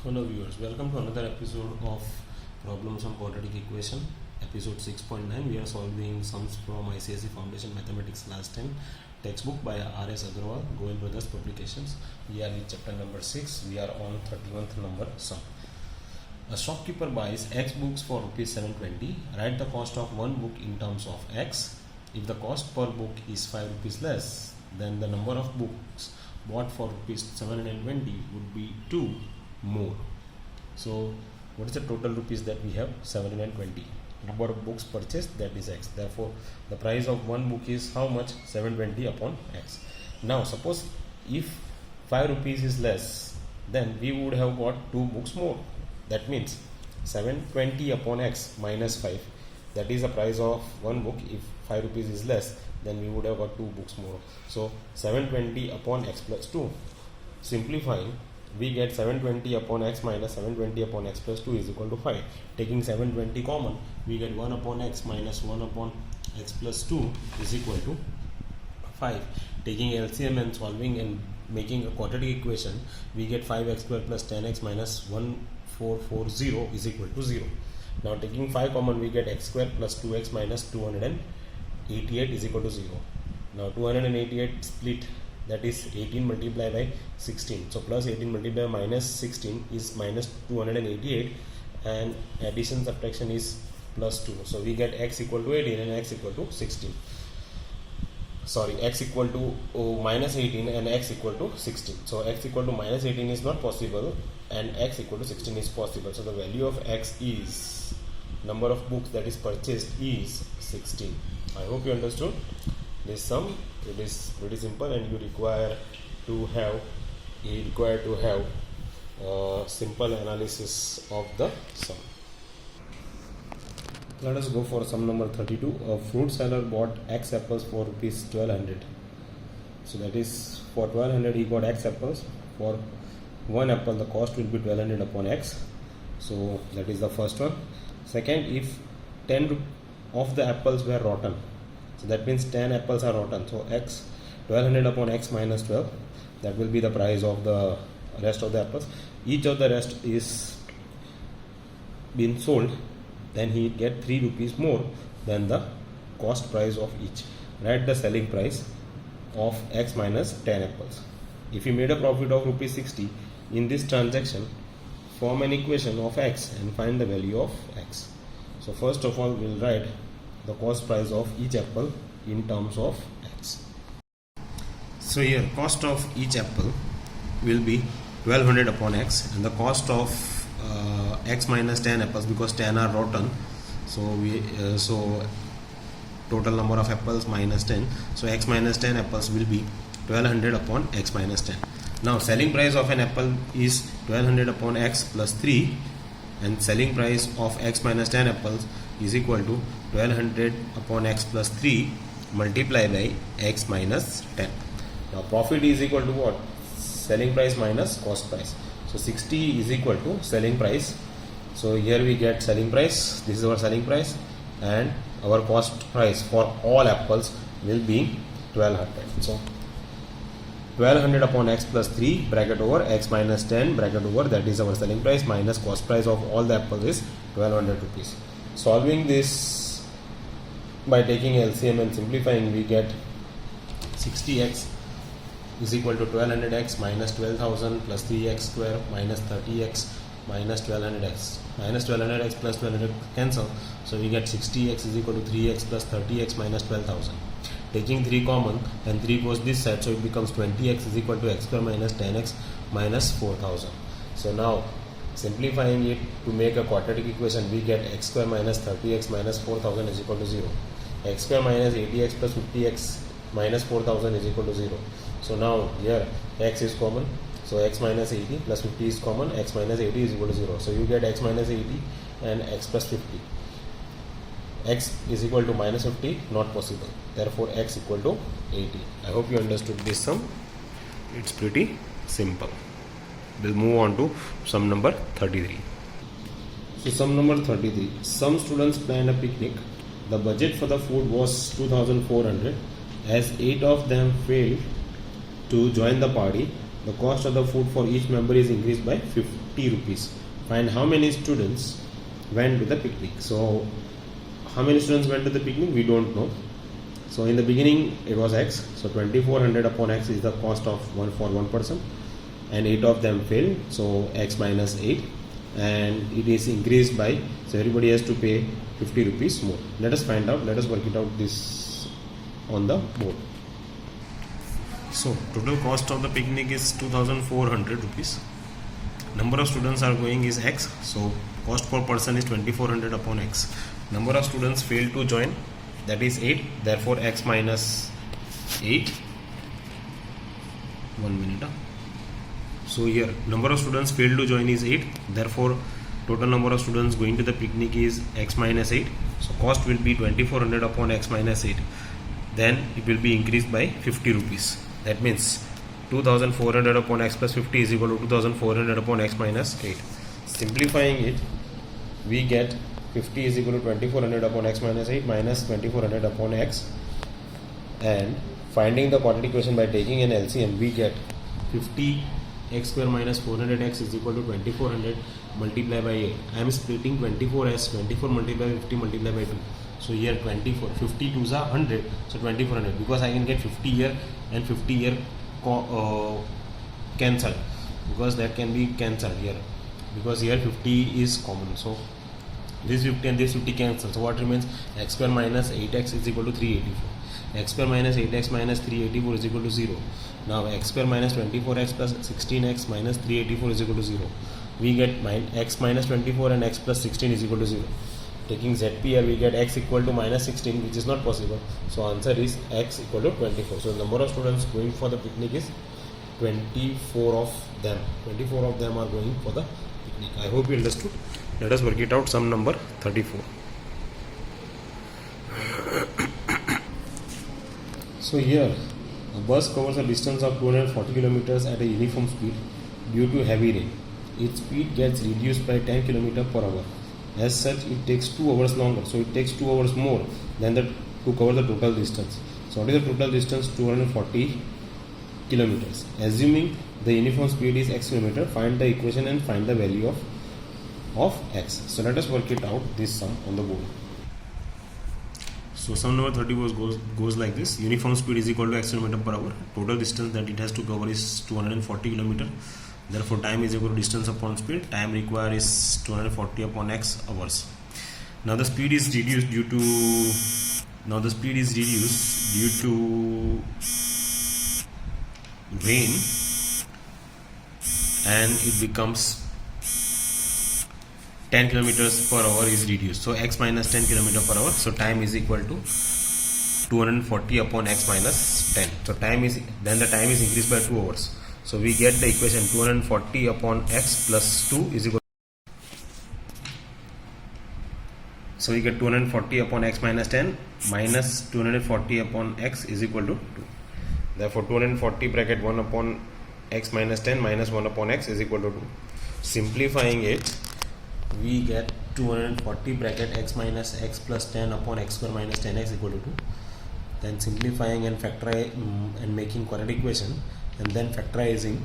Hello viewers, welcome to another episode of Problems on Quadratic Equation, episode 6.9. We are solving sums from ICSE Foundation Mathematics Class 10 textbook by R.S. Agarwal, Goel Brothers Publications. We are in chapter number 6. We are on 31st number sum. A shopkeeper buys X books for rupees 720. Write the cost of one book in terms of X. If the cost per book is 5 rupees less, then the number of books bought for rupees 720 would be 2 more. So what is the total rupees that we have? 720. Number of books purchased, that is X. Therefore the price of one book is how much? 720 upon X. Now suppose if 5 rupees is less, then we would have got 2 books more. That means 720 upon X minus 5, that is the price of one book. If 5 rupees is less, then we would have got 2 books more. So 720 upon X plus 2. Simplifying, we get 720 upon X minus 720 upon X plus 2 is equal to 5. Taking 720 common, we get 1 upon X minus 1 upon X plus 2 is equal to 5. Taking LCM and solving and making a quadratic equation, we get 5x squared plus 10x minus 1440 is equal to 0. Now taking 5 common, we get x squared plus 2x minus 288 is equal to 0. Now 288 split, that is 18 multiplied by 16. So plus 18 multiplied by minus 16 is minus 288, and addition subtraction is plus 2. So we get x equal to 18 and x equal to 16. Sorry, x equal to minus 18 and x equal to 16. So x equal to minus 18 is not possible and x equal to 16 is possible. So the value of x is, number of books that is purchased is 16. I hope you understood this sum. It is pretty simple, and you require to have simple analysis of the sum. Let us go for sum number 32. A fruit seller bought X apples for rupees 1200. So that is, for 1200 he got X apples. For one apple the cost will be 1200 upon X. So that is the first one. Second, if 10 of the apples were rotten, so that means 10 apples are rotten. So X 1200 upon X minus 12, that will be the price of the rest of the apples. Each of the rest is been sold, then he get 3 rupees more than the cost price of each. Write the selling price of X minus 10 apples. If he made a profit of rupees 60 in this transaction, form an equation of X and find the value of X. So first of all, we'll write the cost price of each apple in terms of X. So here cost of each apple will be 1200 upon X, and the cost of X minus 10 apples, because 10 are rotten, so total number of apples minus 10, so X minus 10 apples will be 1200 upon X minus 10. Now selling price of an apple is 1200 upon X plus 3, and selling price of X minus 10 apples is equal to 1200 upon X plus 3 multiplied by X minus 10. Now profit is equal to what? Selling price minus cost price. So 60 is equal to selling price. So here we get selling price, this is our selling price, and our cost price for all apples will be 1200. So 1200 upon X plus 3 bracket over X minus 10 bracket over, that is our selling price, minus cost price of all the apples is 1200 rupees. Solving this by taking LCM and simplifying, we get 60x is equal to 1200x minus 12,000 plus 3x square minus 30x minus 1200x. Minus 1200x plus 1200 cancel, so we get 60x is equal to 3x plus 30x minus 12,000. Taking 3 common, and 3 goes this side, so it becomes 20x is equal to x square minus 10x minus 4,000. So now simplifying it to make a quadratic equation, we get x square minus 30x minus 4,000 is equal to 0. X square minus 80x plus 50x minus 4,000 is equal to 0. So now here x is common, so x minus 80 plus 50 is common, x minus 80 is equal to 0. So you get x minus 80 and x plus 50. X is equal to minus 50, not possible. Therefore x equal to 80. I hope you understood this sum. It's pretty simple. We'll move on to sum number 33. So sum number 33. Some students planned a picnic. The budget for the food was 2400. As 8 of them failed to join the party, the cost of the food for each member is increased by 50 rupees. Find how many students went to the picnic. So how many students went to the picnic, we don't know. So in the beginning it was x, so 2400 upon x is the cost of one for one person, and 8 of them failed, so x minus 8, and it is increased by, so everybody has to pay 50 rupees more. Let us find out, let us work it out this on the board. So total cost of the picnic is 2400 rupees. Number of students are going is x, so cost per person is 2400 upon x. Number of students failed to join, that is 8, therefore x minus 8. 1 minute. So here number of students failed to join is 8, therefore total number of students going to the picnic is x minus 8. So cost will be 2400 upon x minus 8. Then it will be increased by 50 rupees. That means 2400 upon x plus 50 is equal to 2400 upon x minus 8. Simplifying it, we get 50 is equal to 2400 upon x minus 8 minus 2400 upon x, and finding the quadratic equation by taking an LCM, we get 50 x square minus 400x is equal to 2400 multiplied by 8. I am splitting 24 as 24 multiplied by 50 multiplied by 2. So here 24, 50 2s are 100, so 2400, because I can get 50 here and 50 here cancelled, because that can be cancelled here, because here 50 is common. So this 50 and this 50 cancel. So what remains? X square minus 8x is equal to 384. X square minus 8x minus 384 is equal to 0. Now x square minus 24x plus 16x minus 384 is equal to 0. We get x minus 24 and x plus 16 is equal to 0. Taking ZP here, we get x equal to minus 16, which is not possible. So answer is x equal to 24. So the number of students going for the picnic is 24 of them. 24 of them are going for the picnic. I hope you understood. Let us work it out. Sum number 34. So here a bus covers a distance of 240 kilometers at a uniform speed due to heavy rain. Its speed gets reduced by 10 km per hour. As such, it takes 2 hours longer. So it takes 2 hours more than to cover the total distance. So what is the total distance? 240 kilometers. Assuming the uniform speed is x kilometer, find the equation and find the value of x. So let us work it out, this sum on the board. So sum number 30 goes like this. Uniform speed is equal to x km per hour. Total distance that it has to cover is 240 km. Therefore time is equal to distance upon speed. Time required is 240 upon x hours. Now the speed is reduced due to rain, and it becomes 10 kilometers per hour is reduced. So x minus 10 km per hour. So time is equal to 240 upon x minus 10. So the time is increased by 2 hours. So we get the equation 240 upon x plus 2 is equal. So we get 240 upon x minus 10 minus 240 upon x is equal to 2. Therefore 240 bracket 1 upon x minus 10 minus 1 upon x is equal to 2. Simplifying it, we get 240 bracket x minus x plus 10 upon x square minus 10x equal to 2. Then simplifying and factorizing and making quadratic equation, and then factorizing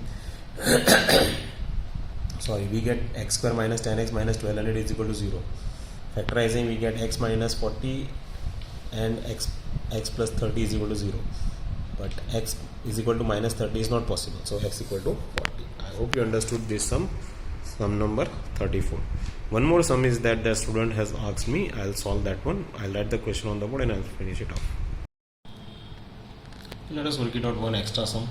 we get x square minus 10x minus 1200 is equal to 0. Factorizing, we get x minus 40 and x plus 30 is equal to 0, but x is equal to minus 30 is not possible, so x equal to 40. I hope you understood this sum number 34. One more sum is that the student has asked me. I'll solve that one. I'll write the question on the board and I'll finish it off. Let us work it out. One extra sum.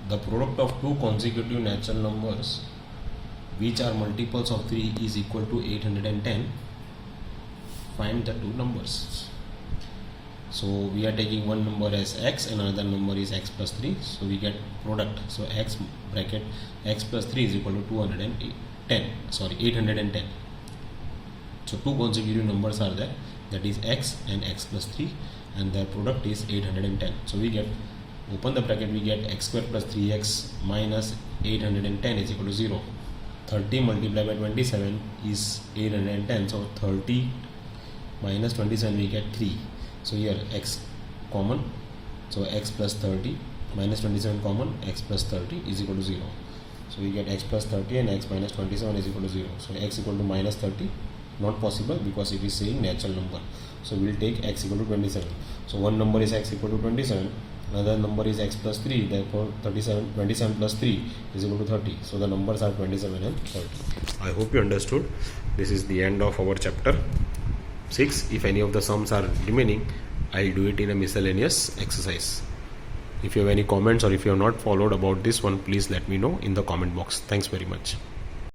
The product of two consecutive natural numbers which are multiples of 3 is equal to 810. Find the two numbers. So we are taking one number as x and another number is x plus 3. So we get product. So x bracket x plus 3 is equal to 810. So two consecutive numbers are there, that is x and x plus 3, and their product is 810. So we get, open the bracket, we get x square plus 3x minus 810 is equal to 0. 30 multiplied by 27 is 810. So 30 minus 27 we get 3. So here x common. So x plus 30 minus 27 common, x plus 30 is equal to 0. So we get x plus 30 and x minus 27 is equal to 0. So x equal to minus 30, not possible because it is saying natural number. So we will take x equal to 27. So one number is x equal to 27, another number is x plus 3, therefore 27 plus 3 is equal to 30. So the numbers are 27 and 30. I hope you understood. This is the end of our chapter 6. If any of the sums are remaining, I'll do it in a miscellaneous exercise. If you have any comments or if you have not followed about this one, please let me know in the comment box. Thanks very much.